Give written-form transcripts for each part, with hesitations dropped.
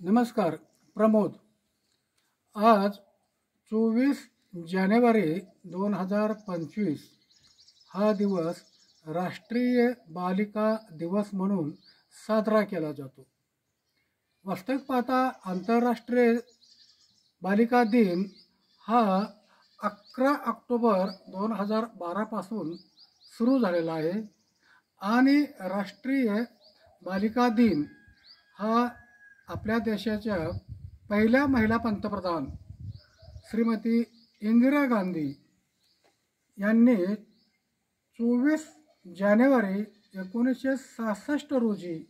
नमस्कार. प्रमोद. आज 24 जानेवारी 2025 हा दिवस राष्ट्रीय बालिका दिवस म्हणून साजरा केला जातो. वास्तविक पाहता आंतरराष्ट्रीय बालिका दिन हा 11 ऑक्टोबर 2012 पासून सुरू झालेला आहे आणि राष्ट्रीय बालिका दिन हा आपल्या देशाच्या पहिल्या महिला पंतप्रधान श्रीमती इंदिरा गांधी यांनी 24 जानेवारी 1966 रोजी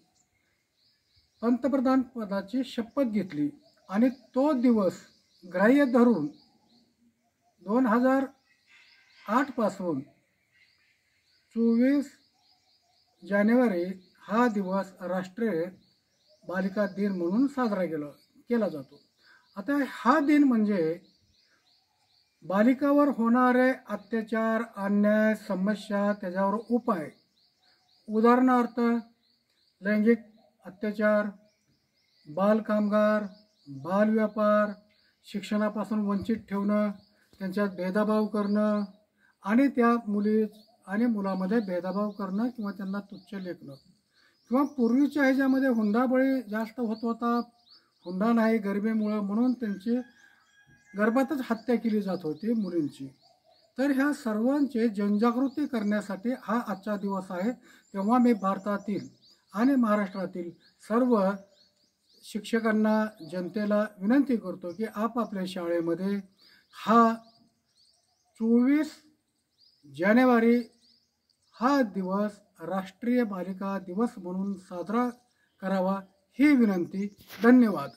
पंतप्रधान पदाची शपथ घेतली आणि तो दिवस ग्राह्य धरून 2008 पासून 24 जानेवारी हा दिवस राष्ट्रीय बालिका दिन म्हणून साजरा केला जातो. आता हा दिन म्हणजे बालिकावर होणारे अत्याचार, अन्याय, समस्या, त्याच्यावर उपाय. उदाहरणार्थ लैंगिक अत्याचार, बालकामगार, बालव्यापार, शिक्षणापासून वंचित ठेवणं, त्यांच्यात भेदभाव करणं आणि त्या मुली आणि मुलामध्ये भेदभाव करणं किंवा त्यांना तुच्छ लेखणं किंवा पूर्वीच्या ह्याच्यामध्ये हुंडाबळी जास्त होत होता. हुंडा नाही गरिबीमुळं म्हणून त्यांची गर्भातच हत्या केली जात होती मुलींची. तर ह्या सर्वांचे जनजागृती करण्यासाठी हा आजचा दिवस आहे. तेव्हा मी भारतातील आणि महाराष्ट्रातील सर्व शिक्षकांना, जनतेला विनंती करतो की आपापल्या शाळेमध्ये हा 24 जानेवारी हा दिवस राष्ट्रीय बालिका दिवस म्हणून साजरा करावा ही विनंती. धन्यवाद.